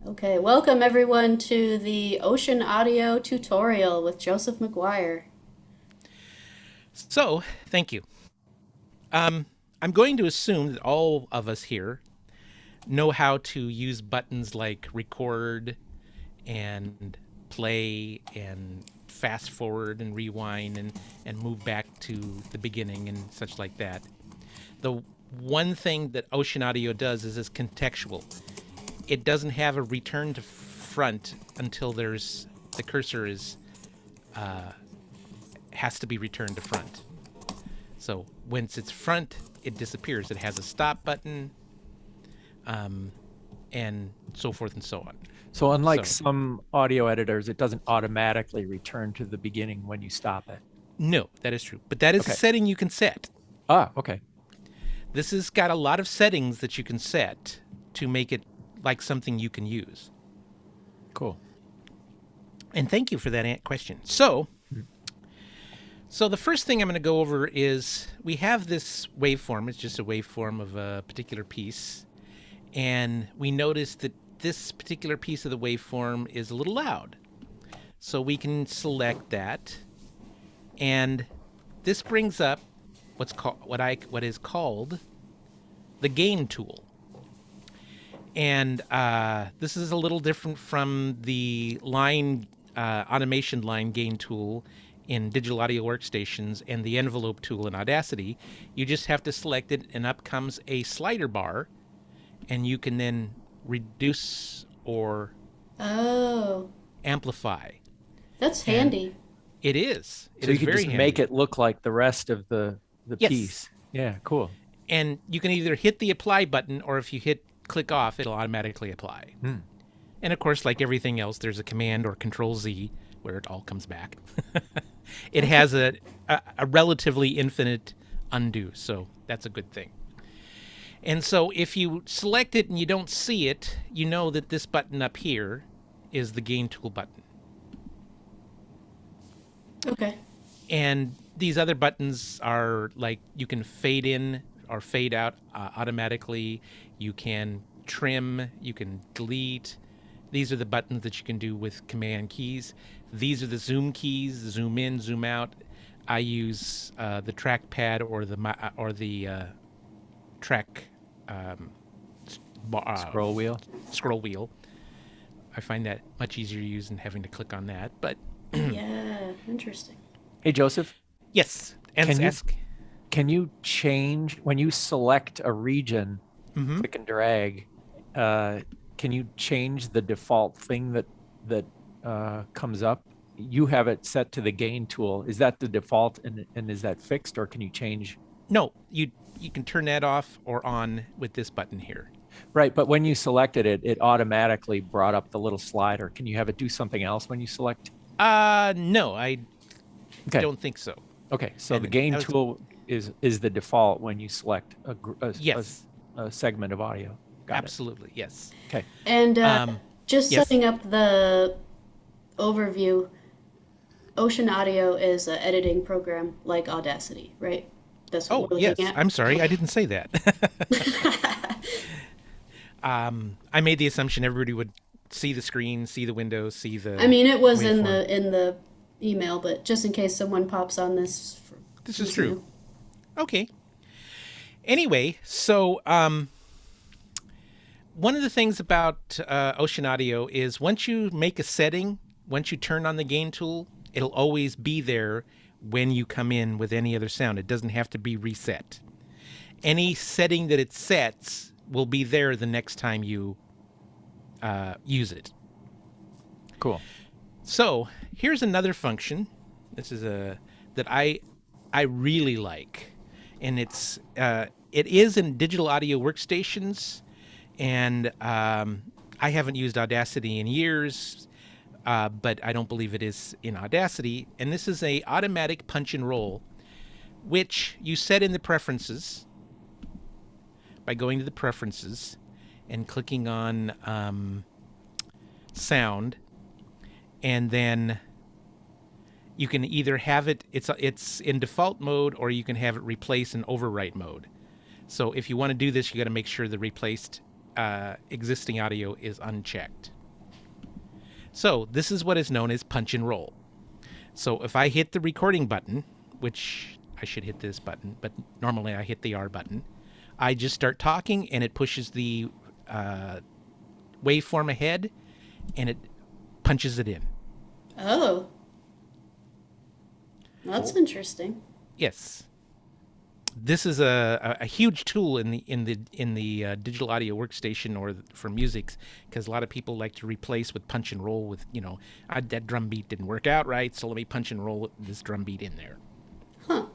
Okay, welcome everyone to the Ocenaudio tutorial with Joseph McGuire. So, thank you. Um, I'm going to assume that all of us here know how to use buttons like record and play and fast forward and rewind and move back to the beginning and such like that. The one thing that Ocean Audio does is it's contextual. It doesn't have a return to front until the cursor is has to be returned to front. So once it's front, it disappears. It has a stop button, and so forth and so on. So unlike So some audio editors, it doesn't automatically return to the beginning when you stop it. no, that is true. But that is a Okay. setting you can set. Okay. This has got a lot of settings that you can set to make it like something you can use. Cool. And thank you for that question. So the first thing I'm going to go over is we have this waveform. It's just a waveform of a particular piece. And we notice that this particular piece of the waveform is a little loud. So we can select that. And this brings up what is called the gain tool. And this is a little different from the automation line gain tool in digital audio workstations and the envelope tool in Audacity. You just have to select it, and up comes a slider bar, and you can then reduce or Oh, amplify. that's And handy. it is. It So is you can very just handy. make it look like the rest of the Yes. piece. Yeah, cool. And you can either hit the apply button, or if you hit click off, it'll automatically apply. And of course, like everything else, there's a command or control Z where it all comes back. It has a relatively infinite undo, so that's a good thing. And so if you select it and you don't see it, you know that this button up here is the gain tool button. Okay. And these other buttons are like you can fade in or fade out automatically. You can trim, you can delete. These are the buttons that you can do with command keys. These are the zoom keys, zoom in, zoom out. I use the trackpad or the track Scroll wheel. scroll wheel. I find that much easier to use than having to click on that. But Yeah, interesting. Hey, Joseph, yes, and can you ask. can you change when you select a region, Mm-hmm. click and drag? Can you change the default thing that comes up? You have it set to the gain tool. Is that the default, and is that fixed, or can you change? No, you can turn that off or on with this button here. Right, but when you selected it, it automatically brought up the little slider. Can you have it do something else when you select? No, I Okay. don't think so. Okay, so And the gain that was- tool is the default when you select Yes, a segment of audio. Got absolutely, yes. it. Okay. And just Yes. setting up the overview, Ocean Audio is an editing program like Audacity, right? That's what Oh, we're yes. looking at. I'm sorry, I didn't say that. I made the assumption everybody would see the screen, see the window, see the. I mean, it was in waveform. the email, but just in case someone pops on this. This is true. Okay. Anyway, so one of the things about Ocean Audio is once you make a setting, once you turn on the gain tool, it'll always be there when you come in with any other sound. It doesn't have to be reset. Any setting that it sets will be there the next time you use it. Cool. So here's another function. This is that I really like, and it is in digital audio workstations, and I haven't used Audacity in years, but I don't believe it is in Audacity. And this is a automatic punch and roll, which you set in the preferences by going to the preferences and clicking on sound, and then you can either have it's in default mode, or you can have it replace in overwrite mode. So if you want to do this, you got to make sure the replaced existing audio is unchecked. So this is what is known as punch and roll. So if I hit the recording button, which I should hit this button, but normally I hit the R button, I just start talking and it pushes the waveform ahead and it punches it in. Oh. That's interesting. Yes. This is a huge tool in the digital audio workstation or for music, because a lot of people like to replace with punch and roll with, that drum beat didn't work out right, so let me punch and roll this drum beat in there. Huh.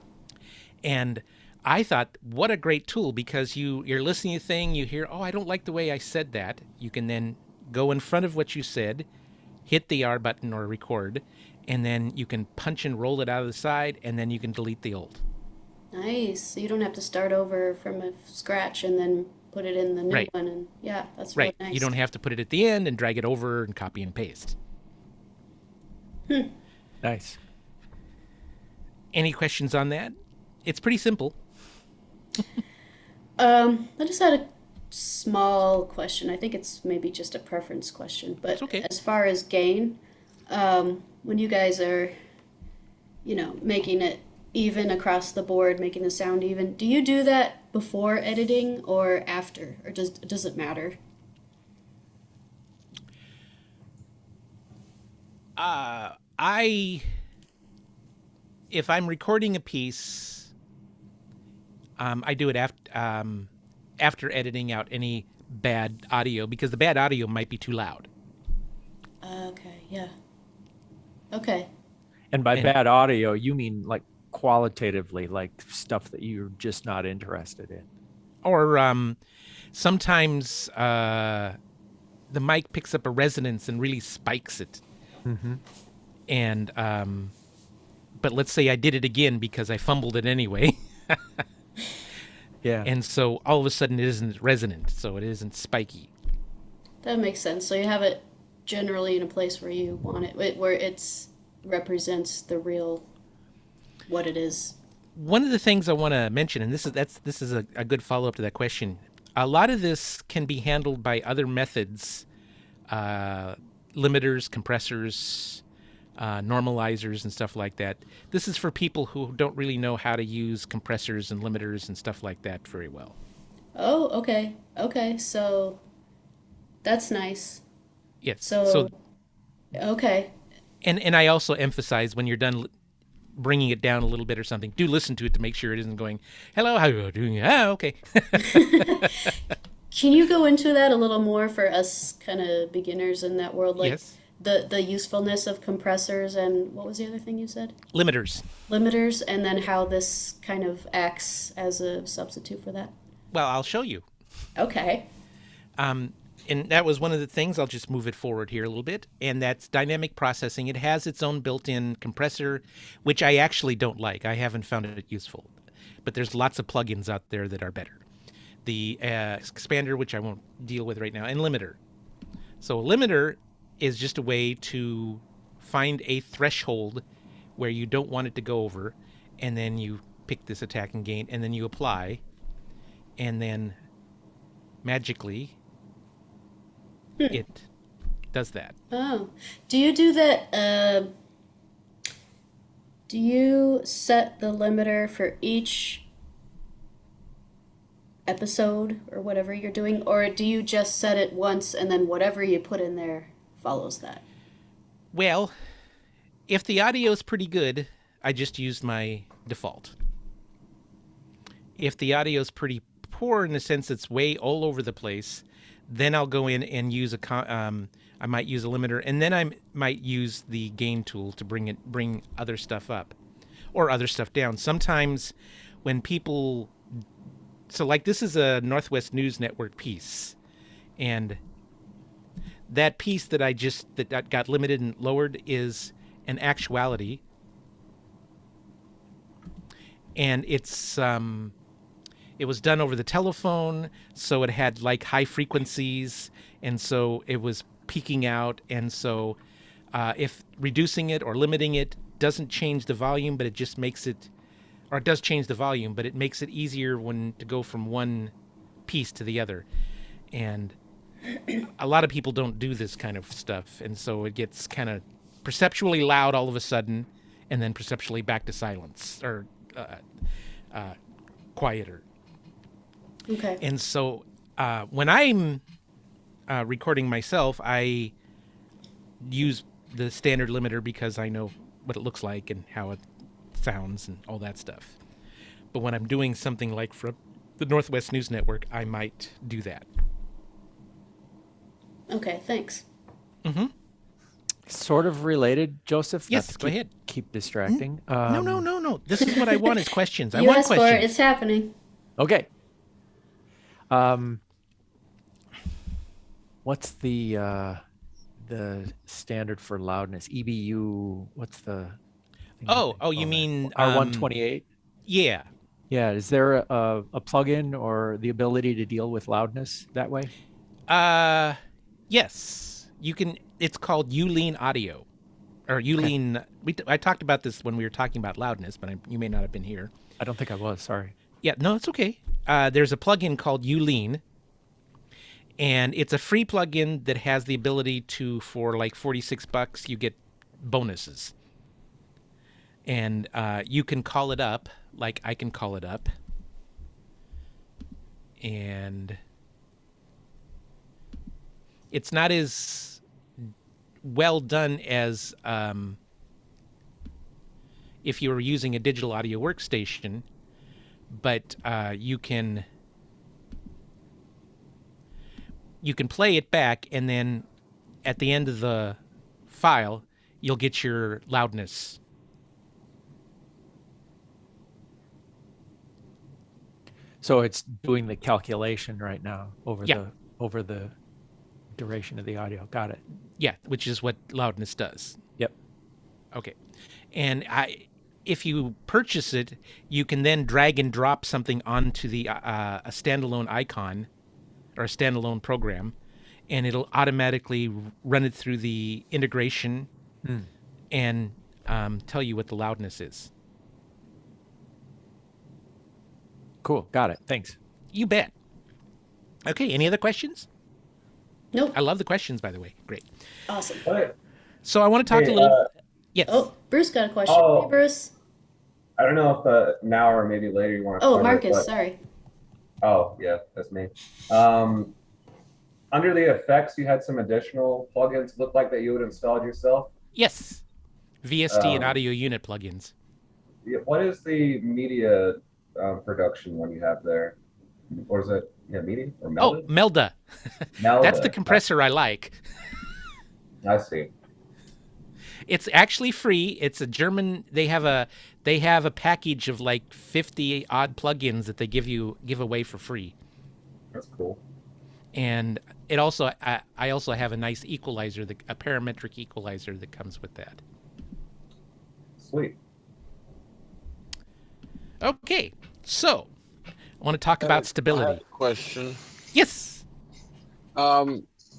And I thought, what a great tool, because you're listening to a thing, you hear, oh, I don't like the way I said that. You can then go in front of what you said, hit the R button or record, and then you can punch and roll it out of the side, and then you can delete the old. Nice. So you don't have to start over from scratch and then put it in the new Right. one. And yeah, that's Right. really nice. You don't have to put it at the end and drag it over and copy and paste. Nice. Any questions on that? It's pretty simple. I just had a small question. I think it's maybe just a preference question. But It's okay. as far as gain, when you guys are, making it even across the board, making the sound even, do you do that before editing or after? Or does it matter? If I'm recording a piece, I do it after editing out any bad audio, because the bad audio might be too loud. Okay, yeah. Okay. And by And- bad audio, you mean like qualitatively, like stuff that you're just not interested in. Or sometimes the mic picks up a resonance and really spikes it. Mm-hmm. And but let's say I did it again because I fumbled it anyway. Yeah. And so all of a sudden it isn't resonant, so it isn't spiky. That makes sense. So you have it generally in a place where you want it, where it's represents the real, what it is. One of the things I want to mention, and this is a good follow-up to that question, a lot of this can be handled by other methods, limiters, compressors, normalizers, and stuff like that. This is for people who don't really know how to use compressors and limiters and stuff like that very well. Oh, okay. Okay, so that's nice. Yes. So, okay. And I also emphasize, when you're done bringing it down a little bit or something, do listen to it to make sure it isn't going, hello, how are you doing? Ah, okay. Can you go into that a little more for us kind of beginners in that world? Like Yes. the usefulness of compressors and what was the other thing you said? Limiters. Limiters, and then how this kind of acts as a substitute for that. Well, I'll show you. Okay. And that was one of the things. I'll just move it forward here a little bit. And that's dynamic processing. It has its own built-in compressor, which I actually don't like. I haven't found it useful. But there's lots of plugins out there that are better. The expander, which I won't deal with right now, and limiter. So a limiter is just a way to find a threshold where you don't want it to go over, and then you pick this attack and gain, and then you apply, and then magically it does that. Oh, do you do that? Do you set the limiter for each episode or whatever you're doing, or do you just set it once and then whatever you put in there follows that? Well, if the audio is pretty good, I just used my default. If the audio is pretty poor in the sense it's way all over the place, then I'll go in and use I might use a limiter, and then I might use the gain tool to bring other stuff up or other stuff down. Sometimes when people, so like this is a Northwest News Network piece, and that piece that got limited and lowered is an actuality, and it was done over the telephone, so it had like high frequencies, and so it was peaking out, and so if reducing it or limiting it doesn't change the volume, but it just makes it, or it does change the volume, but it makes it easier to go from one piece to the other. And a lot of people don't do this kind of stuff, and so it gets kind of perceptually loud all of a sudden, and then perceptually back to silence or quieter. Okay. And so when I'm recording myself, I use the standard limiter because I know what it looks like and how it sounds and all that stuff. But when I'm doing something like from the Northwest News Network, I might do that. Okay, thanks. Sort of related, Joseph. Yes, Not to go ahead. Keep distracting. No. This is what I want is questions. I You want asked for it, questions. it's happening. Okay. What's the standard for loudness? EBU. What's the? Oh, you mean R128? Yeah. Yeah. Is there a plugin or the ability to deal with loudness that way? Yes. You can. It's called Ulean Audio, or Ulean. I talked about this when we were talking about loudness, but you may not have been here. I don't think I was. Sorry. Yeah, no, it's okay. There's a plugin called Ulean, and it's a free plugin that has the ability to, for like $46, you get bonuses. And you can call it up, like I can call it up. And it's not as well done as if you were using a digital audio workstation, but you can play it back, and then at the end of the file, you'll get your loudness. So it's doing the calculation right now over Yeah. the duration of the audio. Got it. Yeah, which is what loudness does. Yep. Okay. And if you purchase it, you can then drag and drop something onto the a standalone icon or a standalone program, and it'll automatically run it through the integration and tell you what the loudness is. Cool. Got it. Thanks. You bet. Okay, any other questions? Nope. I love the questions, by the way. Great. Awesome. So I want to talk a little... Yes. Oh, Bruce got a question. Oh. Hey, Bruce. I don't know if now or maybe later you want to. Oh, Marcus, sorry. Oh, yeah, that's me. Under the effects, you had some additional plugins. Looked like that you had installed yourself. Yes. VST and audio unit plugins. Yeah, what is the media production one you have there? Or is it media or Melda? Oh, Melda. Melda. That's the compressor I like. I see. It's actually free. It's a German. They have a package of like 50 odd plugins that they give away for free. That's cool. And it also I also have a nice equalizer, a parametric equalizer that comes with that. Sweet. Okay, so I want to talk about I stability. have a question. Yes. I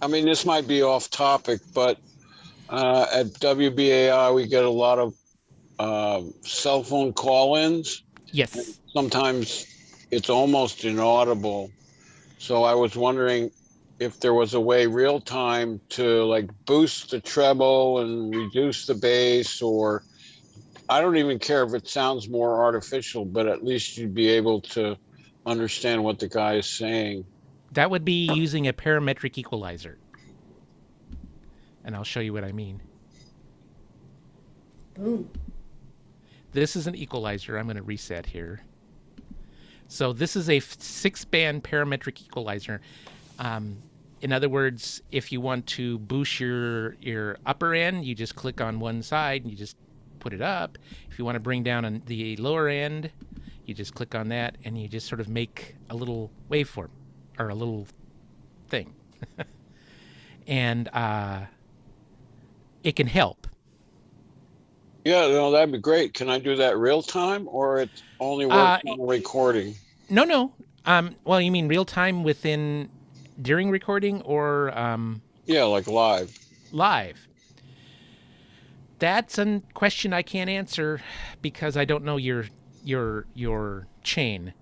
mean, this might be off topic, but at WBAI, we get a lot of cell phone call-ins. Yes. Sometimes it's almost inaudible. So I was wondering if there was a way real time to like boost the treble and reduce the bass, or I don't even care if it sounds more artificial, but at least you'd be able to understand what the guy is saying. That would be using a parametric equalizer. And I'll show you what I mean. Boom. This is an equalizer. I'm going to reset here. So this is a 6-band parametric equalizer. In other words, if you want to boost your upper end, you just click on one side and you just put it up. If you want to bring down on the lower end, you just click on that and you just sort of make a little waveform or a little thing. And it can help. Yeah, no, that'd be great. Can I do that real time, or it only works on recording? No. Well, you mean real time during recording or Yeah, like live. live? That's a question I can't answer because I don't know your chain.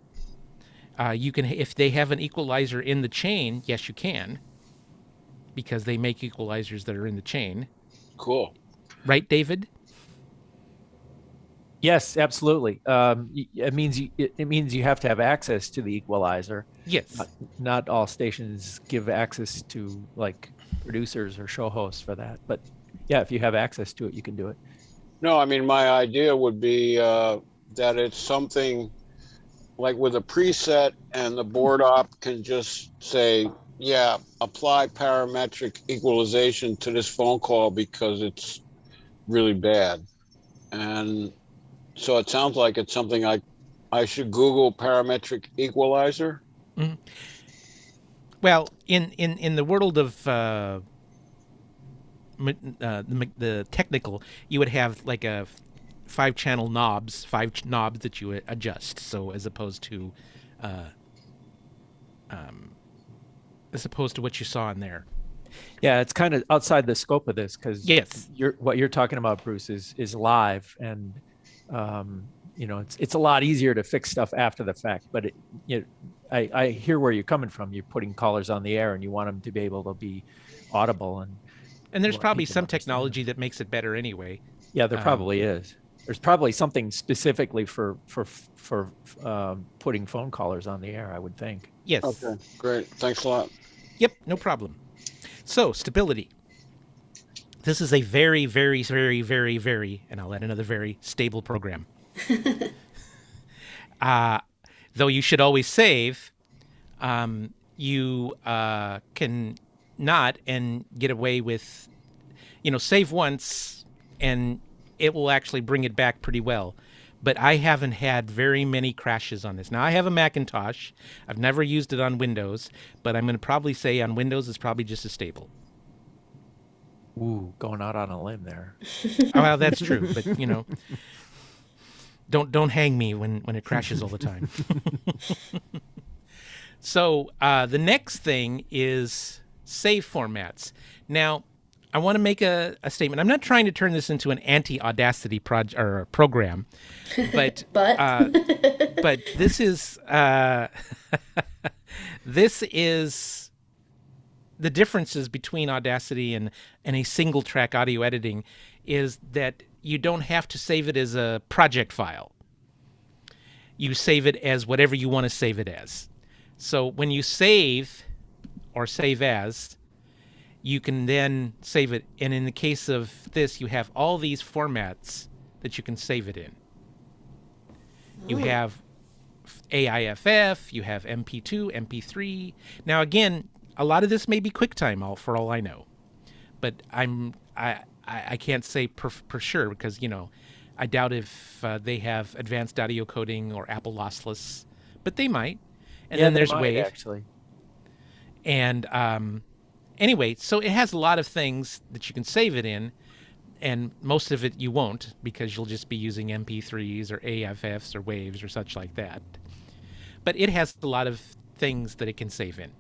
You can, if they have an equalizer in the chain, yes, you can, because they make equalizers that are in the chain. Cool. Right, David? Yes, absolutely. It means you have to have access to the equalizer. Yes. Not all stations give access to like producers or show hosts for that. But yeah, if you have access to it, you can do it. No, I mean, my idea would be that it's something like with a preset, and the board op can just say, yeah, apply parametric equalization to this phone call because it's really bad. And so it sounds like it's something I should Google parametric equalizer. Mhm. Well, in the world of the technical, you would have like a 5-channel knobs, knobs that you adjust. So as opposed to what you saw in there. Yeah, it's kind of outside the scope of this because Yes. what you're talking about, Bruce, is live, and it's a lot easier to fix stuff after the fact. But I hear where you're coming from. You're putting callers on the air, and you want them to be able to be audible, and there's want probably people to some understand technology that makes it better anyway. Yeah, there probably is. There's probably something specifically for putting phone callers on the air, I would think. Yes. Okay, great. Thanks a lot. Yep, no problem. So, stability. This is a very, very, very, very, very, and I'll add another very stable program. Though you should always save, you can not and get away with, save once and it will actually bring it back pretty well. But I haven't had very many crashes on this. Now, I have a Macintosh. I've never used it on Windows, but I'm going to probably say on Windows it's probably just as stable. Ooh, going out on a limb there. Oh, well, that's true, but, don't hang me when it crashes all the time. So the next thing is save formats. Now, I want to make a statement. I'm not trying to turn this into an anti-Audacity program, but but this is this is the differences between Audacity and a single track audio editing is that you don't have to save it as a project file. You save it as whatever you want to save it as. So when you save or save as, you can then save it. And in the case of this, you have all these formats that you can save it in. You have AIFF, you have MP2, MP3. Now, again, a lot of this may be QuickTime, for all I know. But I can't say for sure because, I doubt if they have advanced audio coding or Apple lossless, but they might. And then there's Wave. Actually. And anyway, so it has a lot of things that you can save it in, and most of it you won't because you'll just be using MP3s or AFFs or Waves or such like that. But it has a lot of things that it can save in.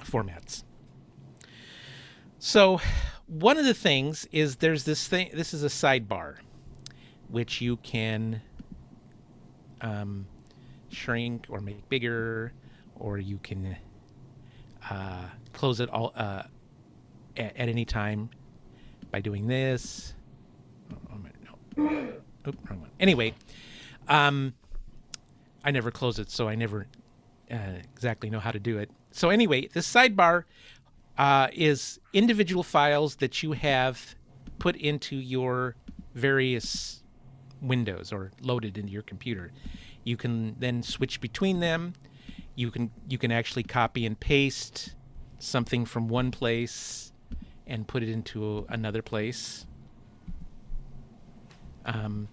Formats. So one of the things is there's this thing, this is a sidebar, which you can shrink or make bigger, or you can close it all at any time by doing this. Wrong one. Anyway, I never close it, so I never exactly know how to do it. So anyway, this sidebar is individual files that you have put into your various windows or loaded into your computer. You can then switch between them. You can actually copy and paste something from one place and put it into another place. And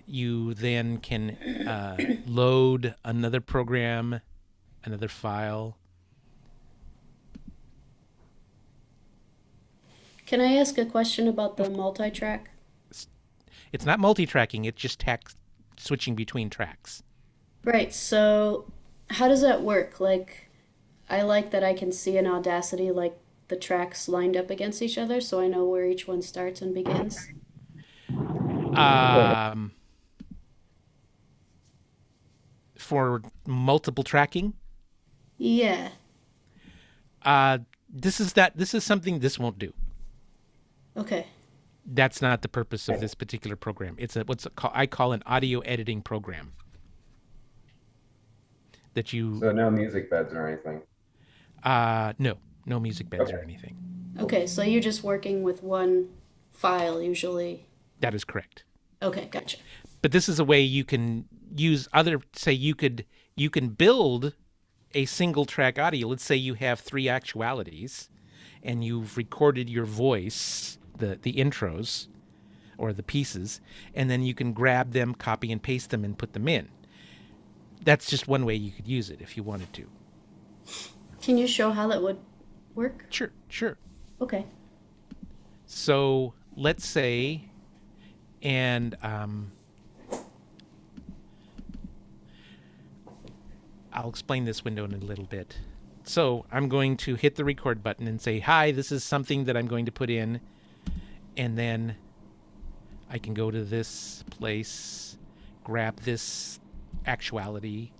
you then can load another program, another file. Can I ask a question about the multi-track? It's not multi-tracking, it's just switching between tracks. Right, so how does that work? Like, I like that I can see in Audacity, like, the tracks lined up against each other, so I know where each one starts and begins. for multiple tracking. Yeah. This is something this won't do. Okay. That's not the purpose of this particular program. It's I call an audio editing program. That you So no music beds or anything. no music beds or Okay. anything. Okay, so you're just working with one file usually. That is correct. Okay, gotcha. But this is a way you can use you can build a single track audio. Let's say you have 3 actualities and you've recorded your voice, the intros or the pieces, and then you can grab them, copy and paste them and put them in. That's just one way you could use it if you wanted to. Can you show how that would work? Sure. Okay. So let's say, and I'll explain this window in a little bit. So I'm going to hit the record button and say, hi, this is something that I'm going to put in. And then I can go to this place, grab this actuality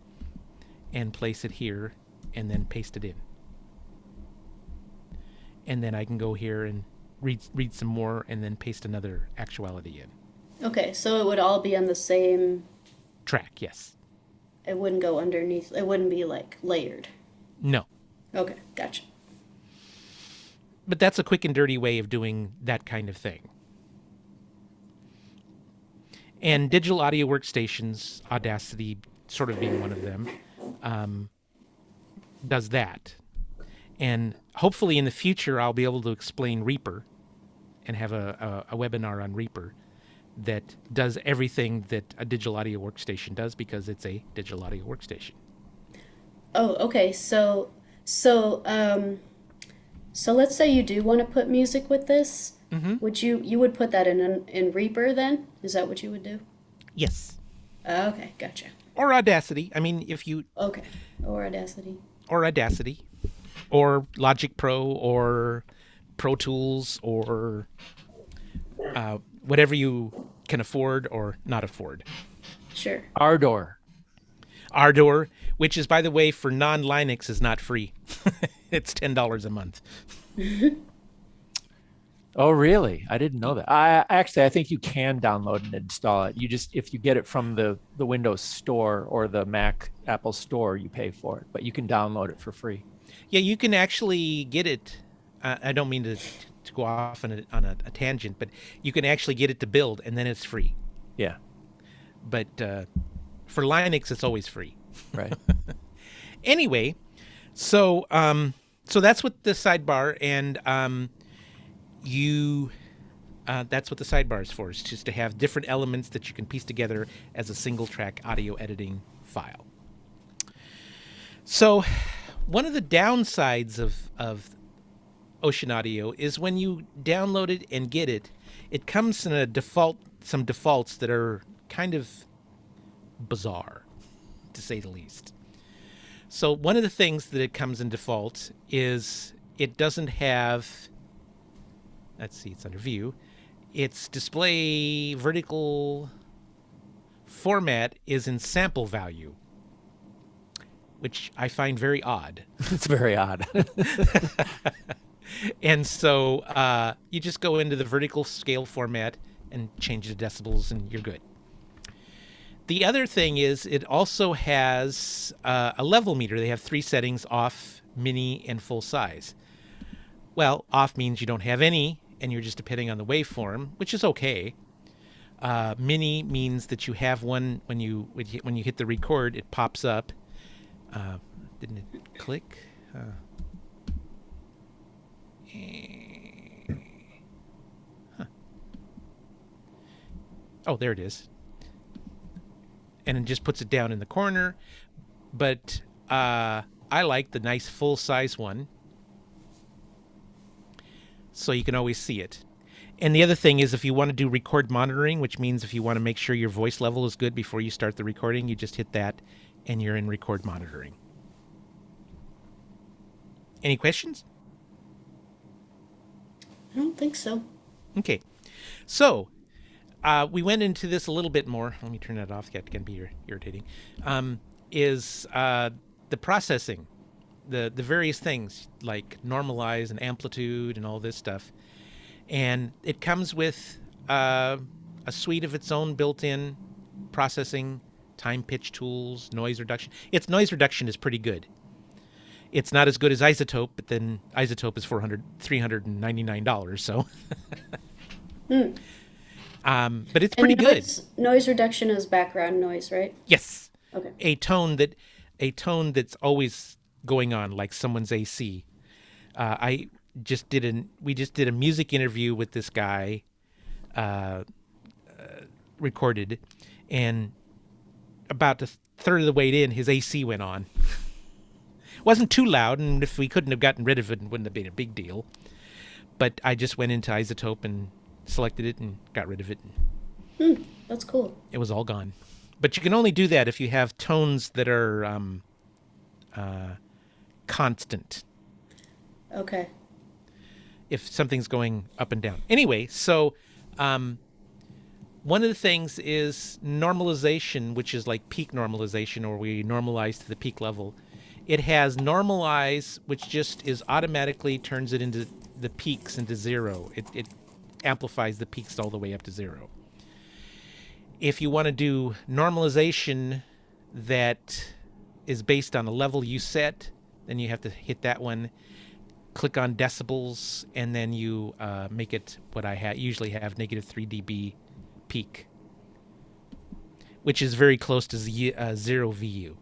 and place it here and then paste it in. And then I can go here and read some more and then paste another actuality in. Okay, so it would all be on the same. Track, yes. It wouldn't go underneath. It wouldn't be like layered. No. Okay, gotcha. But that's a quick and dirty way of doing that kind of thing. And digital audio workstations, Audacity sort of being one of them, does that. And hopefully in the future, I'll be able to explain Reaper and have a webinar on Reaper that does everything that a digital audio workstation does because it's a digital audio workstation. Oh, okay. So let's say you do want to put music with this. Mm-hmm. Would you would put that in Reaper then? Is that what you would do? Yes. Okay, gotcha. Or Audacity. I mean, if you... Okay. Or Audacity. Or Audacity. Or Logic Pro or Pro Tools or whatever you can afford or not afford. Sure. Ardor. Ardor, which is, by the way, for non-Linux is not free. It's $10 a month. Oh, really? I didn't know that. I think you can download and install it. You just, if you get it from the Windows Store or the Mac Apple Store, you pay for it, but you can download it for free. Yeah, you can actually get it. I don't mean to go off on a tangent, but you can actually get it to build, and then it's free. Yeah. But for Linux, it's always free. Right. Anyway, so that's what the sidebar and that's what the sidebar is for. It's just to have different elements that you can piece together as a single track audio editing file. So one of the downsides of Ocenaudio is when you download it and get it, it comes in some defaults that are kind of bizarre, to say the least. So one of the things that it comes in default is it doesn't have, let's see, it's under view. Its display vertical format is in sample value, which I find very odd. It's very odd. And so you just go into the vertical scale format and change the decibels and you're good. The other thing is it also has a level meter. They have 3 settings: off, mini, and full size. Well, off means you don't have any and you're just depending on the waveform, which is okay. Mini means that you have one when you hit the record, it pops up. Didn't it click? Oh, there it is. And it just puts it down in the corner. But I like the nice full-size one, so you can always see it. And the other thing is, if you want to do record monitoring, which means if you want to make sure your voice level is good before you start the recording, you just hit that and you're in record monitoring. Any questions? I don't think so. Okay. So we went into this a little bit more. Let me turn that off. That can be irritating. is the processing, the various things like normalize and amplitude and all this stuff. And it comes with a suite of its own built-in processing, time pitch tools, noise reduction. Its noise reduction is pretty good. It's not as good as Isotope, but then Isotope is $399. So, but it's pretty And good. Noise reduction is background noise, right? Yes, Okay. a tone that's always going on, like someone's AC. We just did a music interview with this guy, recorded, and about a third of the way in, his AC went on. It wasn't too loud, and if we couldn't have gotten rid of it, it wouldn't have been a big deal. But I just went into Isotope and selected it and got rid of it. That's cool. It was all gone. But you can only do that if you have tones that are constant. Okay. If something's going up and down. Anyway, so one of the things is normalization, which is like peak normalization, or we normalize to the peak level. It has normalize, which just is automatically turns it into the peaks into zero. It amplifies the peaks all the way up to zero. If you want to do normalization that is based on a level you set, then you have to hit that one, click on decibels, and then you make it what I usually have, -3 dB peak, which is very close to 0 VU.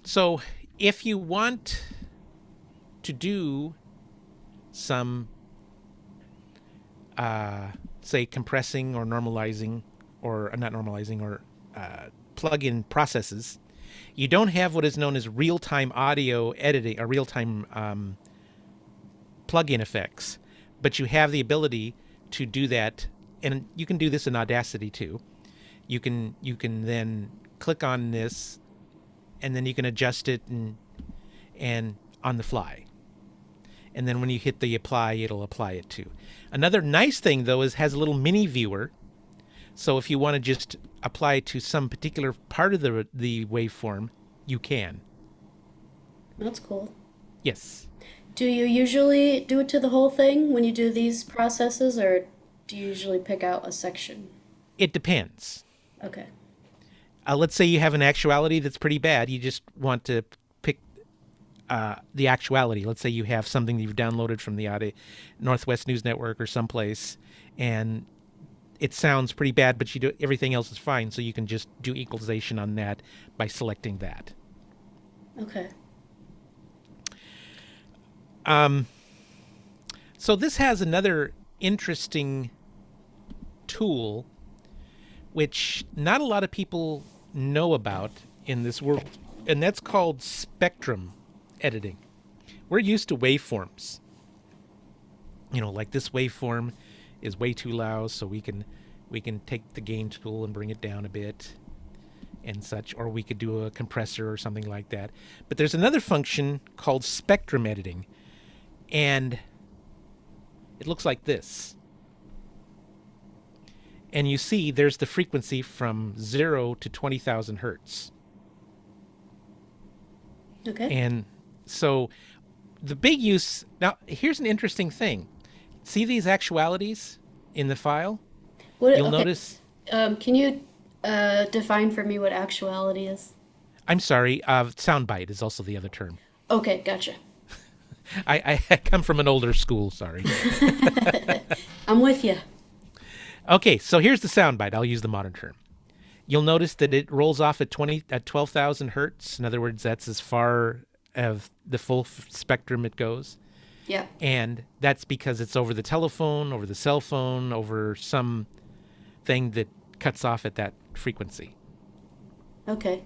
So if you want to do some, say, compressing or normalizing, or not normalizing, or plug-in processes, you don't have what is known as real-time audio editing or real-time plug-in effects, but you have the ability to do that, and you can do this in Audacity too. You can then click on this, and then you can adjust it and on the fly. And then when you hit the apply, it'll apply it too. Another nice thing though is it has a little mini viewer. So if you want to just apply it to some particular part of the waveform, you can. That's cool. Yes. Do you usually do it to the whole thing when you do these processes, or do you usually pick out a section? It depends. Okay. Let's say you have an actuality that's pretty bad. You just want to pick the actuality. Let's say you have something that you've downloaded from the Northwest News Network or someplace, and it sounds pretty bad, but everything else is fine. So you can just do equalization on that by selecting that. Okay. So this has another interesting tool, which not a lot of people know about in this world, and that's called spectrum editing. We're used to waveforms. Like this waveform is way too loud, so we can take the gain tool and bring it down a bit and such, or we could do a compressor or something like that. But there's another function called spectrum editing, and it looks like this. And you see there's the frequency from 0 to 20,000 hertz. Okay. And so the big use, now here's an interesting thing. See these actualities in the file? You'll notice. Can you define for me what actuality is? I'm sorry, soundbite is also the other term. Okay, gotcha. I come from an older school, sorry. I'm with you. Okay, so here's the soundbite. I'll use the modern term. You'll notice that it rolls off at 12,000 hertz. In other words, that's as far as the full spectrum it goes. Yeah. And that's because it's over the telephone, over the cell phone, over some thing that cuts off at that frequency. Okay.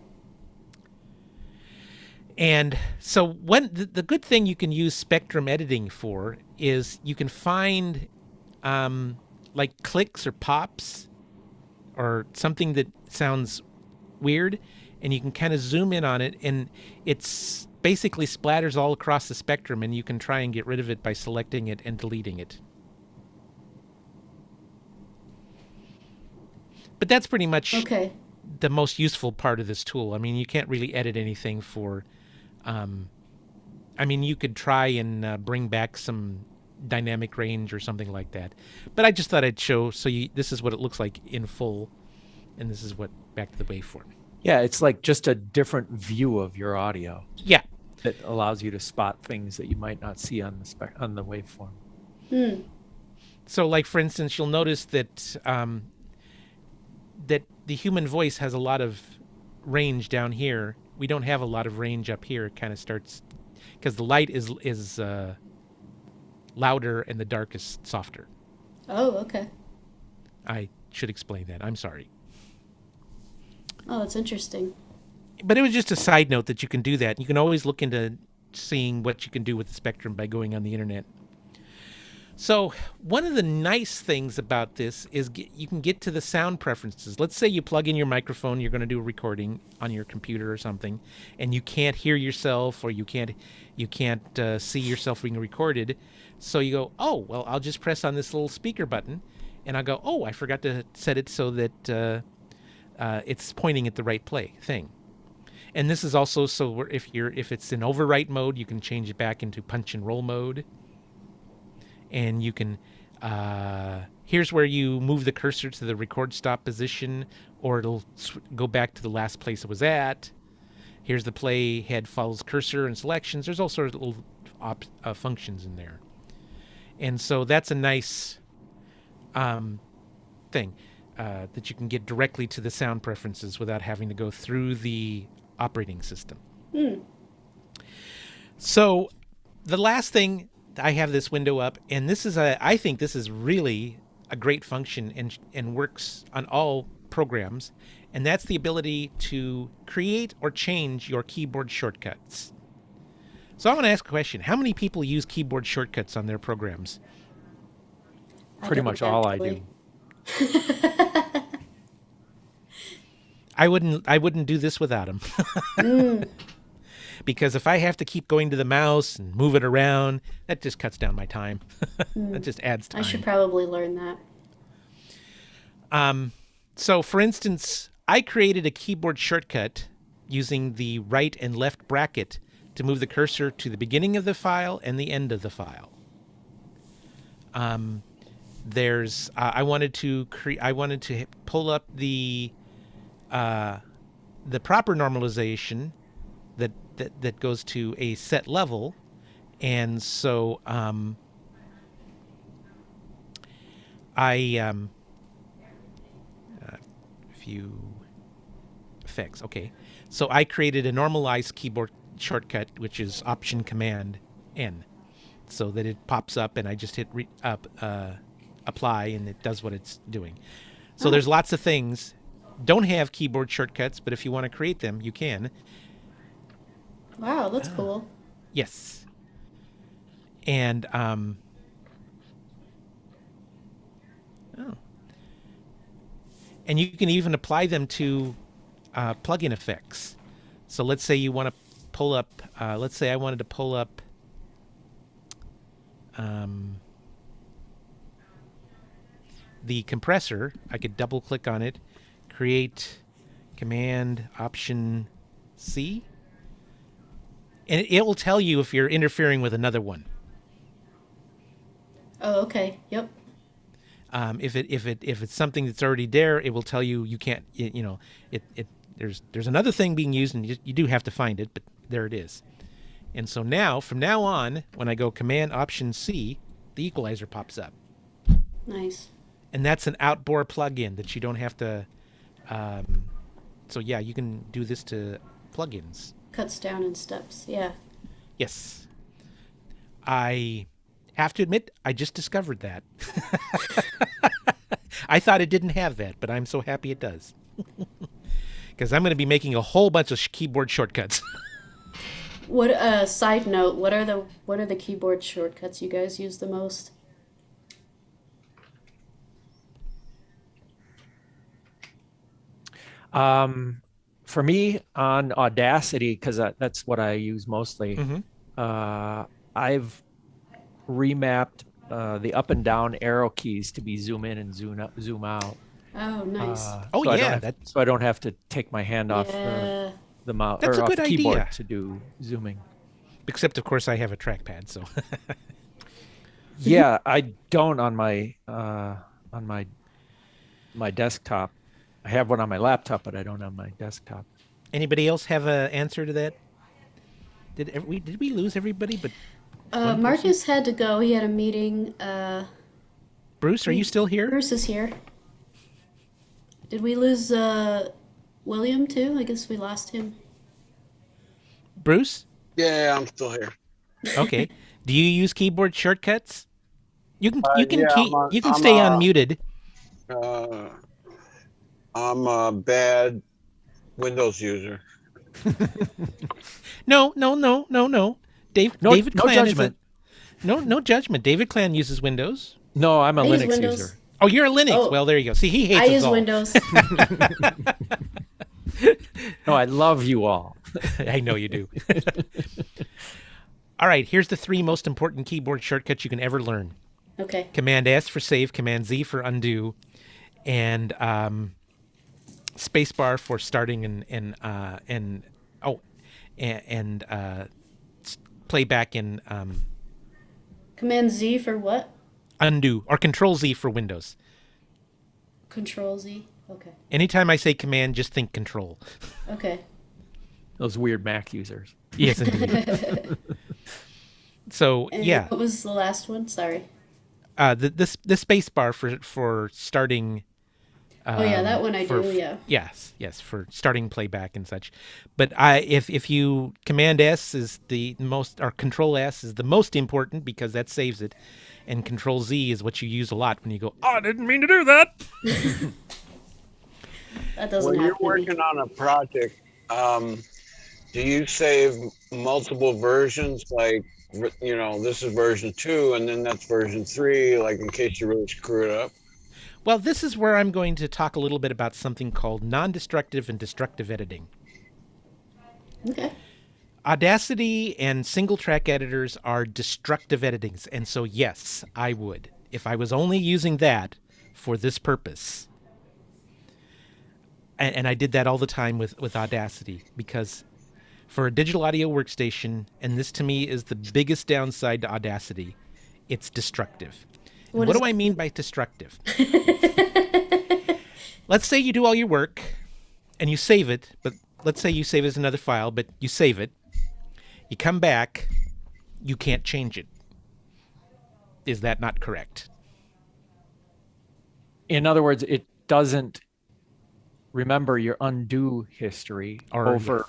And so when the good thing you can use spectrum editing for is you can find like clicks or pops or something that sounds weird, and you can kind of zoom in on it, and it's basically splatters all across the spectrum, and you can try and get rid of it by selecting it and deleting it. But that's pretty much Okay. the most useful part of this tool. I mean, you can't really edit anything for. I mean, you could try and bring back some dynamic range or something like that, but I just thought I'd show. So this is what it looks like in full, and this is what back to the waveform. Yeah, it's like just a different view of your audio. Yeah. That allows you to spot things that you might not see on the waveform. So, like for instance, you'll notice that that the human voice has a lot of range down here. We don't have a lot of range up here. It kind of starts because the light is louder and the dark is softer. Oh, okay. I should explain that. I'm sorry. Oh, that's interesting. But it was just a side note that you can do that. You can always look into seeing what you can do with the spectrum by going on the internet. So one of the nice things about this is you can get to the sound preferences. Let's say you plug in your microphone, you're going to do a recording on your computer or something, and you can't hear yourself or you can't see yourself being recorded. So you go, oh, well, I'll just press on this little speaker button, and I'll go, oh, I forgot to set it so that it's pointing at the right thing. And this is also so if it's in overwrite mode, you can change it back into punch and roll mode. And you can, here's where you move the cursor to the record stop position, or it'll go back to the last place it was at. Here's the play head follows cursor and selections. There's all sorts of little functions in there. And so that's a nice thing that you can get directly to the sound preferences without having to go through the operating system. So the last thing, I have this window up, and this is I think this is really a great function and works on all programs, and that's the ability to create or change your keyboard shortcuts. So I want to ask a question. How many people use keyboard shortcuts on their programs? Pretty much all I do. I wouldn't do this without them. Because if I have to keep going to the mouse and move it around, that just cuts down my time. That just adds time. I should probably learn that. So, for instance, I created a keyboard shortcut using the right and left bracket to move the cursor to the beginning of the file and the end of the file. I wanted to pull up the proper normalization that goes to a set level, and so a few effects. Okay, so I created a normalized keyboard shortcut, which is Option Command N, so that it pops up, and I just hit apply, and it does what it's doing. So there's lots of things. Don't have keyboard shortcuts, but if you want to create them, you can. Wow, that's cool. Yes. And and you can even apply them to plugin effects. So let's say you want to pull up. Let's say I wanted to pull up. The compressor. I could double click on it, create Command Option C. And it will tell you if you're interfering with another one. Oh, okay. Yep. If it's something that's already there, it will tell you can't. There's another thing being used, and you do have to find it, but there it is. And so from now on, when I go Command Option C, the equalizer pops up. Nice. And that's an outboard plugin that you don't have to. So yeah, you can do this to plugins. Cuts down in steps, yeah. Yes. I have to admit, I just discovered that. I thought it didn't have that, but I'm so happy it does. Because I'm going to be making a whole bunch of keyboard shortcuts. What side note, what are the keyboard shortcuts you guys use the most? For me, on Audacity, because that's what I use mostly, I've remapped the up and down arrow keys to be zoom in and zoom out. Oh, nice. Oh, so I don't yeah, have, so I don't have to take my hand off Yeah. the mouse That's or a off good the keyboard idea. to do zooming. Except, of course, I have a trackpad, so. Yeah, I don't on my desktop. I have one on my laptop, but I don't on my desktop. Anybody else have an answer to that? Did we lose everybody? But one person? Marcus had to go. He had a meeting. Bruce, are you still here? Bruce is here. Did we lose William too? I guess we lost him. Bruce? Yeah, I'm still here. Okay. Do you use keyboard shortcuts? You can Yeah, you can stay unmuted. I'm a bad Windows user. No. David No Clan judgment. no judgment. David Clan uses Windows. No, I'm a I use Linux Windows. user. Oh, you're a Linux. Oh. Well, there you go. See, he hates I us use all. Windows. No, I love you all. I know you do. All right, here's the 3 most important keyboard shortcuts you can ever learn. Okay. Command S for save, Command Z for undo, and spacebar for starting and playback and Command Z for what? undo, or Control Z for Windows. Control Z. Okay. Anytime I say command, just think control. Okay. Those weird Mac users. Yes, indeed. So And yeah, what was the last one? Sorry. the space bar for starting. Oh yeah, that one I for- do. Yeah. Yes, for starting playback and such. But if you Command S is the most, or Control S is the most important because that saves it, and Control Z is what you use a lot when you go, oh, I didn't mean to do that. That doesn't When you're happen to me. working on a project, do you save multiple versions? Like, this is version 2, and then that's version 3, like in case you really screw it up? Well, this is where I'm going to talk a little bit about something called non-destructive and destructive editing. Okay. Audacity and single track editors are destructive editings, and so yes, I would. If I was only using that for this purpose, and I did that all the time with Audacity, because for a digital audio workstation, and this to me is the biggest downside to Audacity, it's destructive. What What is- do I mean by destructive? Let's say you do all your work and you save it, but let's say you save it as another file, but you save it. You come back, you can't change it. Is that not correct? In other words, it doesn't remember your undo history Or-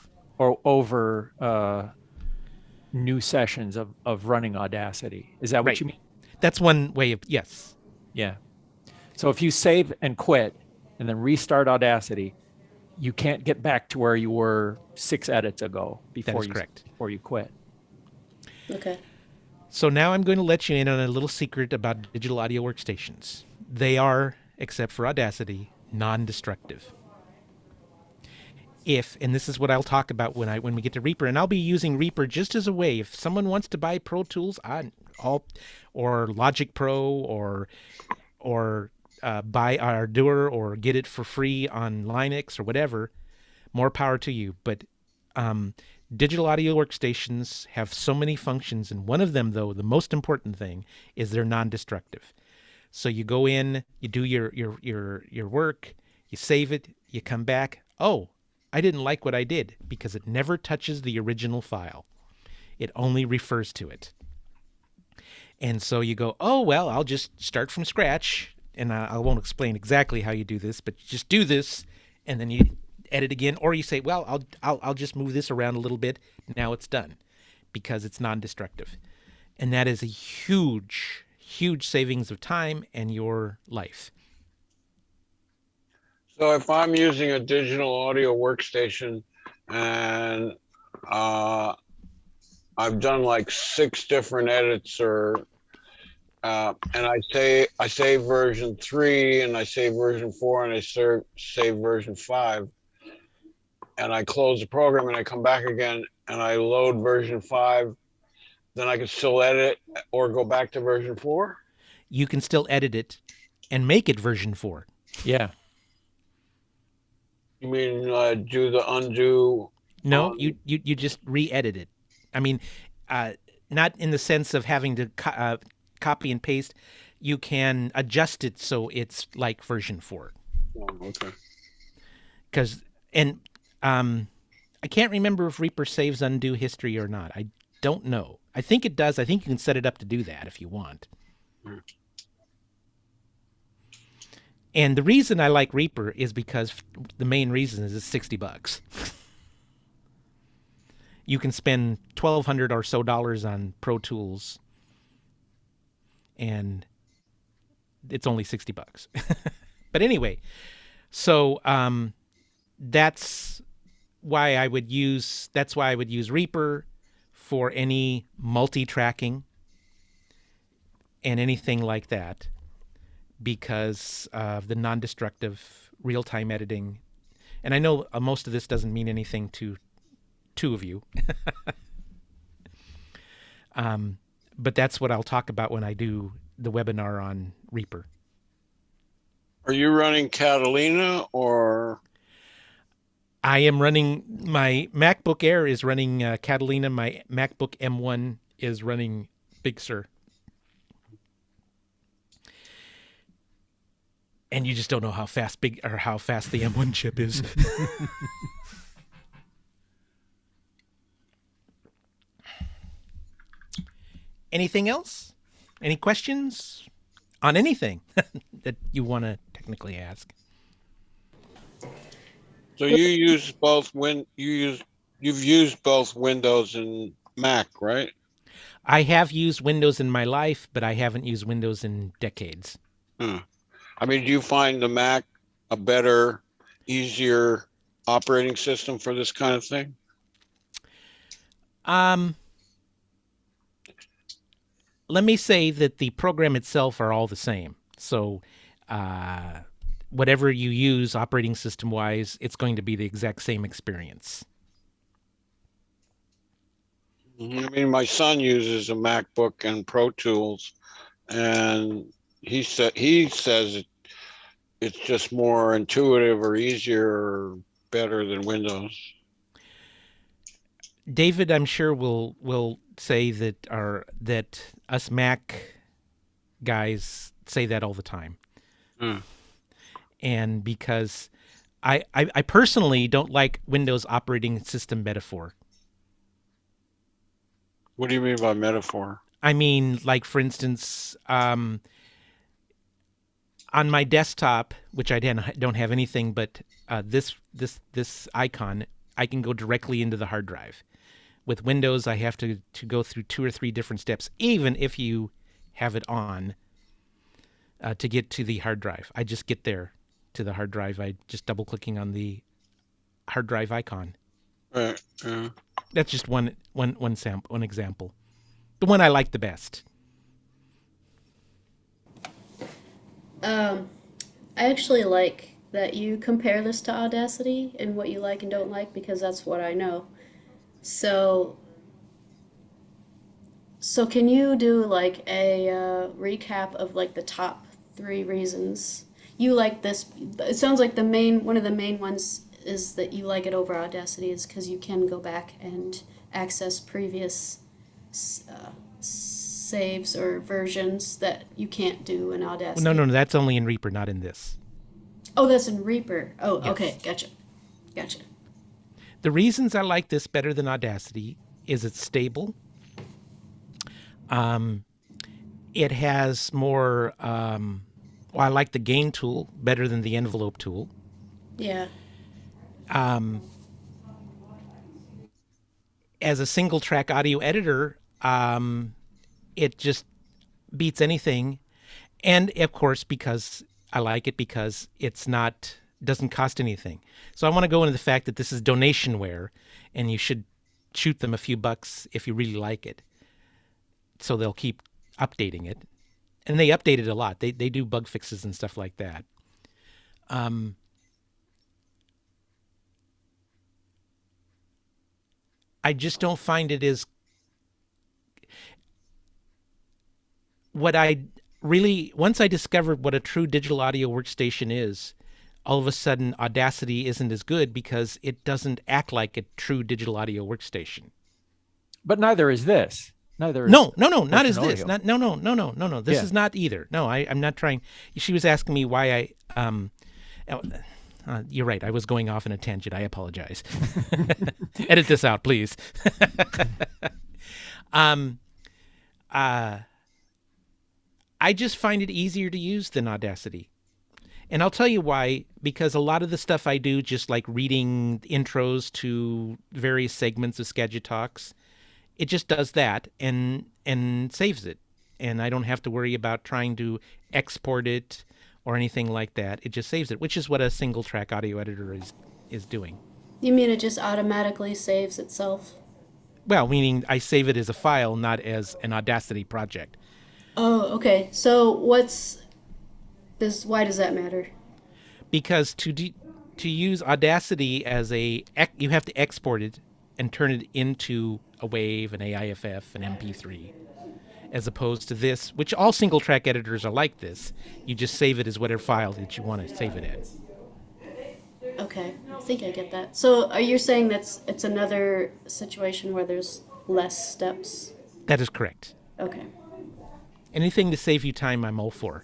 over new sessions of running Audacity. Is that what Right. you mean? That's one way of, yes. Yeah. So if you save and quit and then restart Audacity, you can't get back to where you were 6 edits ago before is correct. before you quit. Okay. So now I'm going to let you in on a little secret about digital audio workstations. They are, except for Audacity, non-destructive. And this is what I'll talk about when we get to Reaper, and I'll be using Reaper just as a way. If someone wants to buy Pro Tools, or Logic Pro, or buy Ardour, or get it for free on Linux or whatever, more power to you. But digital audio workstations have so many functions, and one of them, though, the most important thing, is they're non-destructive. So you go in, you do your work, you save it, you come back. Oh, I didn't like what I did, because it never touches the original file. It only refers to it. And so you go, oh, well, I'll just start from scratch, and I won't explain exactly how you do this, but just do this, and then you edit again, or you say, well, I'll just move this around a little bit. Now it's done, because it's non-destructive. And that is a huge, huge savings of time and your life. So if I'm using a digital audio workstation and I've done like 6 different edits, and I save version 3 and I save version 4 and I save version 5, and I close the program and I come back again and I load version 5, then I can still edit or go back to version 4? You can still edit it and make it version 4. Yeah. You mean do the undo? No, you just re-edit it. I mean, not in the sense of having to copy and paste. You can adjust it so it's like version 4. Oh, okay. And I can't remember if Reaper saves undo history or not. I don't know. I think it does. I think you can set it up to do that if you want. And the reason I like Reaper is because the main reason is it's $60. You can spend $1,200 or so on Pro Tools, and it's only $60. But anyway, so that's why I would use Reaper for any multi-tracking and anything like that, because of the non-destructive real-time editing. And I know most of this doesn't mean anything to two of you. But that's what I'll talk about when I do the webinar on Reaper. Are you running Catalina or? I am running, my MacBook Air is running Catalina. My MacBook M1 is running Big Sur. And you just don't know how fast the M1 chip is. Anything else? Any questions on anything that you want to technically ask? So you use both you've used both Windows and Mac, right? I have used Windows in my life, but I haven't used Windows in decades. I mean, do you find the Mac a better, easier operating system for this kind of thing? Let me say that the program itself are all the same. So whatever you use operating system wise, it's going to be the exact same experience. I mean, my son uses a MacBook and Pro Tools, and he says it's just more intuitive or easier or better than Windows. David, I'm sure will say that us Mac guys say that all the time. And because I personally don't like Windows operating system metaphor. What do you mean by metaphor? I mean, like, for instance, on my desktop, which I don't have anything but this icon, I can go directly into the hard drive. With Windows, I have to go through 2 or 3 different steps, even if you have it on, to get to the hard drive. I just get there to the hard drive. I just double-clicking on the hard drive icon. Right. That's just one example. The one I like the best. I actually like that you compare this to Audacity and what you like and don't like, because that's what I know. So can you do like a recap of like the top 3 reasons you like this? It sounds like one of the main ones is that you like it over Audacity is because you can go back and access previous saves or versions that you can't do in Audacity. No, that's only in Reaper, not in this. Oh, that's in Reaper. Oh, Yes. Okay, gotcha. The reasons I like this better than Audacity is it's stable. It has more, I like the gain tool better than the envelope tool. Yeah. As a single track audio editor, it just beats anything. And of course, because I like it, because doesn't cost anything. So I want to go into the fact that this is donationware, and you should shoot them a few bucks if you really like it. So they'll keep updating it. And they update it a lot. They do bug fixes and stuff like that. I just don't find it as once I discovered what a true digital audio workstation is, all of a sudden Audacity isn't as good because it doesn't act like a true digital audio workstation. But neither is this. Neither is No, not as this. Ocenaudio. No. This Yeah. is not either. No, I'm not trying. She was asking me why you're right. I was going off in a tangent. I apologize. Edit this out, please. I just find it easier to use than Audacity. And I'll tell you why, because a lot of the stuff I do, just like reading intros to various segments of Skagit Talks, it just does that and saves it. And I don't have to worry about trying to export it or anything like that. It just saves it, which is what a single track audio editor is doing. You mean it just automatically saves itself? Well, meaning I save it as a file, not as an Audacity project. Oh, okay. So why does that matter? Because to use Audacity as you have to export it and turn it into a WAV, an AIFF, an MP3, as opposed to this, which all single track editors are like this. You just save it as whatever file that you want to save it as. Okay, I think I get that. So are you saying it's another situation where there's less steps? That is correct. Okay. Anything to save you time, I'm all for.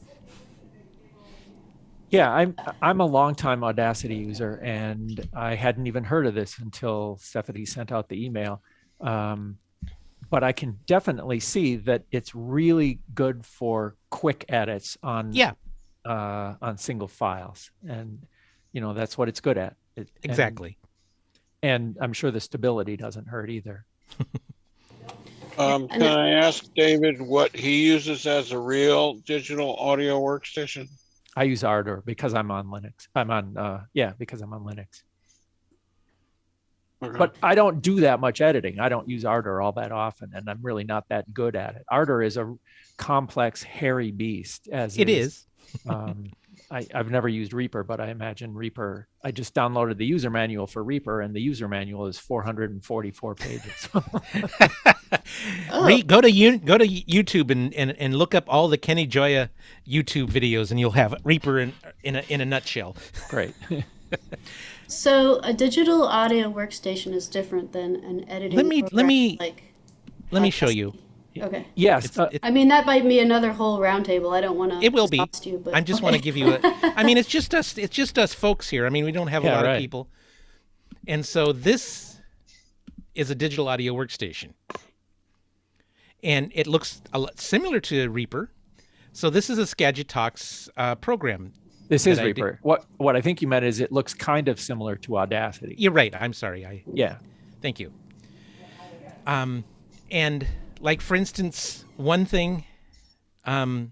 Yeah, I'm a longtime Audacity user, and I hadn't even heard of this until Stephanie sent out the email. But I can definitely see that it's really good for quick edits on single files, and that's what it's good at. Exactly. And I'm sure the stability doesn't hurt either. Can I ask David what he uses as a real digital audio workstation? I use Ardor because I'm on Linux. Because I'm on Linux. Okay. But I don't do that much editing. I don't use Ardor all that often, and I'm really not that good at it. Ardor is a complex, hairy beast. It is. I've never used Reaper, but I imagine Reaper. I just downloaded the user manual for Reaper, and the user manual is 444 pages. Go to YouTube and look up all the Kenny Joya YouTube videos, and you'll have Reaper in a nutshell. Great. So a digital audio workstation is different than an editing program let me show you. Okay. Yes. I mean, that might be another whole roundtable. I don't want to. It will be. You, but I just want to give you I mean, it's just us. It's just us folks here. I mean, we don't have a lot of people, and so this is a digital audio workstation, and it looks a lot similar to Reaper. So this is a Skagit Talks program. This is Reaper. What I think you meant is it looks kind of similar to Audacity. You're right. I'm sorry. Thank you. And like, for instance, one thing in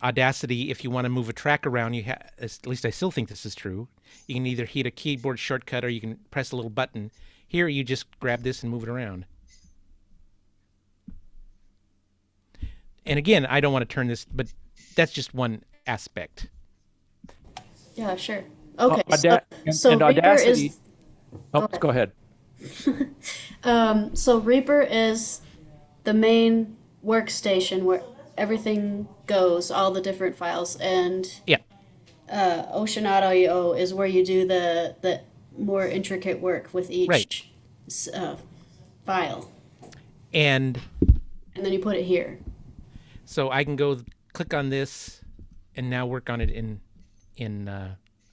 Audacity, if you want to move a track around, at least I still think this is true, you can either hit a keyboard shortcut or you can press a little button. Here, you just grab this and move it around. And again, I don't want to turn this, but that's just one aspect. Yeah, sure. Okay. So Reaper Audacity. Is. Go ahead. So Reaper is the main workstation where everything goes, all the different files, and Ocenaudio is where you do the more intricate work with each file. And then you put it here. So I can go click on this and now work on it in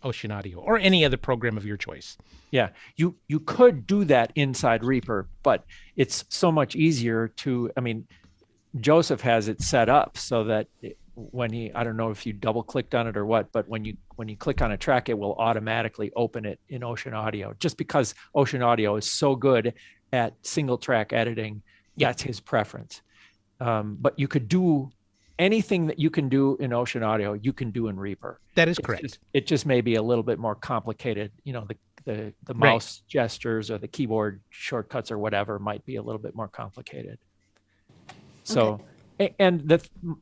Ocenaudio or any other program of your choice. Yeah, you could do that inside Reaper, but it's so much easier to, I mean, Joseph has it set up so that when I don't know if you double clicked on it or what, but when you click on a track, it will automatically open it in Ocenaudio, just because Ocenaudio is so good at single track editing. That's his preference. But you could do anything that you can do in Ocenaudio, you can do in Reaper. That is correct. It just may be a little bit more complicated. The mouse gestures or the keyboard shortcuts or whatever might be a little bit more complicated. So, and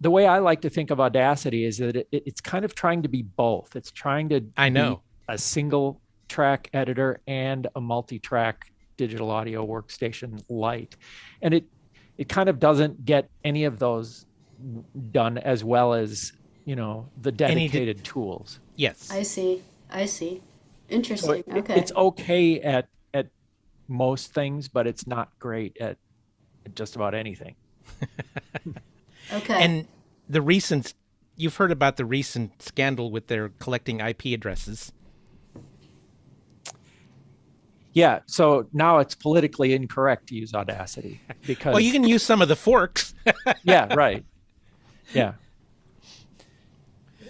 the way I like to think of Audacity is that it's kind of trying to be both. It's trying to be a single track editor and a multi-track digital audio workstation light. And it kind of doesn't get any of those done as well as, you know, the dedicated tools. Yes. I see. I see. So Interesting. Okay. it's okay at most things, but it's not great at just about anything. Okay. And you've heard about the recent scandal with their collecting IP addresses. Yeah. So now it's politically incorrect to use Audacity because. Well, you can use some of the forks. Yeah. Right. Yeah.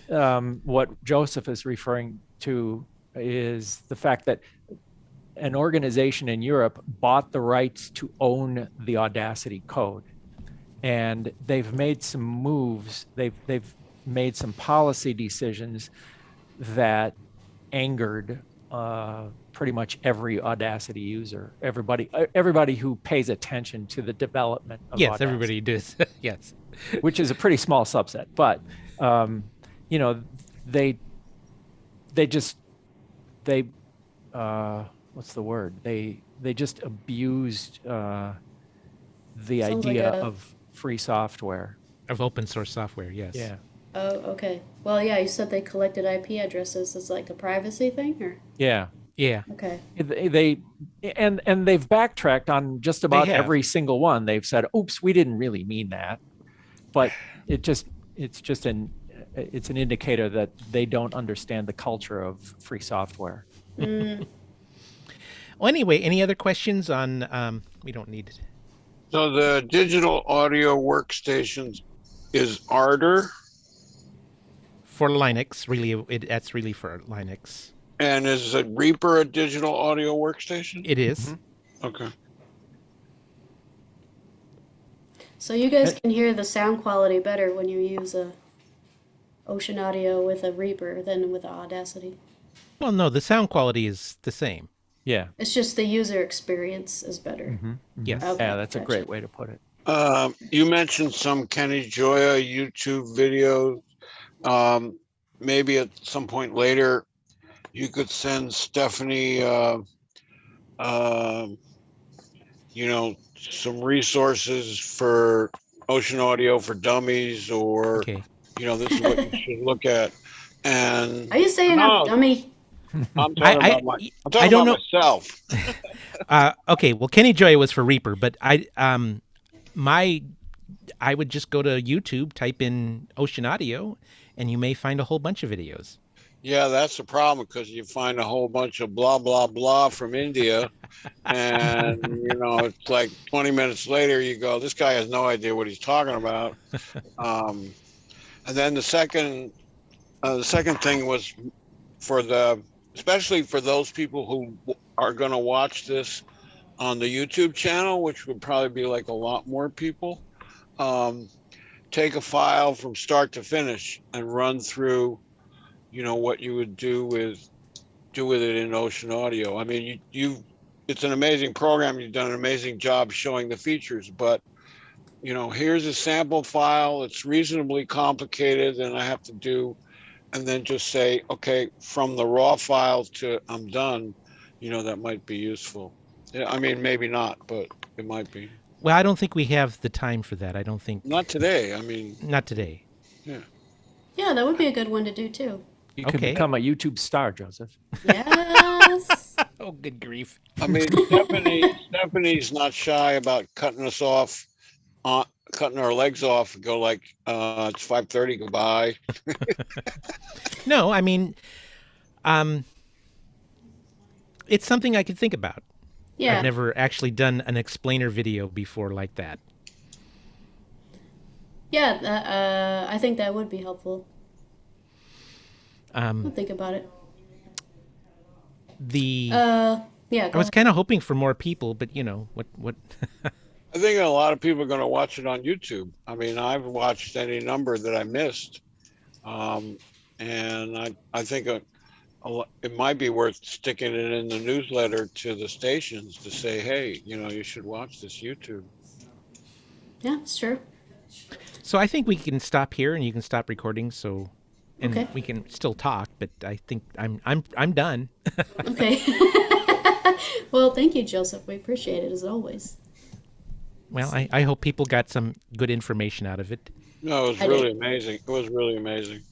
What Joseph is referring to is the fact that an organization in Europe bought the rights to own the Audacity code, and they've made some moves. They've made some policy decisions that angered pretty much every Audacity user, everybody who pays attention to the development of Yes, Audacity. everybody does. Yes. Which is a pretty small subset, but you know, they what's the word? They just abused the Sounds like idea a- of free software. Of open source software, yes. Yeah. Oh, okay. Well, yeah, you said they collected IP addresses. It's like a privacy thing, or Yeah. Yeah. okay. And they've backtracked on just about have. every single one. They've said, "Oops, we didn't really mean that," but it's an indicator that they don't understand the culture of free software. Mm, Well, anyway, any other questions on? We don't need it. So the digital audio workstations is Ardor, For Linux, really, that's really for Linux. and is it Reaper a digital audio workstation? It is. Okay. so you guys can hear the sound quality better when you use a Ocenaudio with a Reaper than with Audacity. Well, no, the sound quality is the same. Yeah. It's just the user experience is better. Yes. Okay, Yeah, that's a gotcha. great way to put it. You mentioned some Kenny Joya YouTube videos. Maybe at some point later, you could send Stephanie, you know, some resources for Ocenaudio for Dummies, or Okay. you know, this is what you should look at. And Are you saying No. I'm dummy? I'm talking I about I'm talking don't about know. myself. Okay. Well, Kenny Joy was for Reaper, but I would just go to YouTube, type in Ocenaudio, and you may find a whole bunch of videos. Yeah, that's the problem, because you find a whole bunch of blah blah blah from India, and you know, it's like 20 minutes later you go, this guy has no idea what he's talking about. And then the second thing was especially for those people who are going to watch this on the YouTube channel, which would probably be like a lot more people. Take a file from start to finish and run through, you know, what you would do with it in Ocenaudio. I mean, it's an amazing program. You've done an amazing job showing the features, but you know, here's a sample file. It's reasonably complicated, and I have to do, and then just say, okay, from the raw file to I'm done. You know, that might be useful. Yeah, I mean, maybe not, but it might be. Well, I don't think we have the time for that. I don't think. Not today. I mean, Not today. yeah. Yeah, that would be a good one to do too. You can Okay. become a YouTube star, Joseph. Yes. Oh, good grief. I mean, Stephanie's not shy about cutting us off, cutting our legs off, and go like, it's 5:30, goodbye. No, I mean, it's something I could think about. Yeah. I've never actually done an explainer video before like that. Yeah, I think that would be helpful. I'll think about it. The Yeah, I go was ahead. kind of hoping for more people, but you know what? I think a lot of people are going to watch it on YouTube. I mean, I've watched any number that I missed, and I think it might be worth sticking it in the newsletter to the stations to say, hey, you know, you should watch this YouTube. Yeah, it's true. So I think we can stop here, and you can stop recording. So, and Okay. we can still talk. But I think I'm done. Okay. Well, thank you, Joseph. We appreciate it as always. Well, I hope people got some good information out of it. No, it was I did. really amazing. It was really amazing.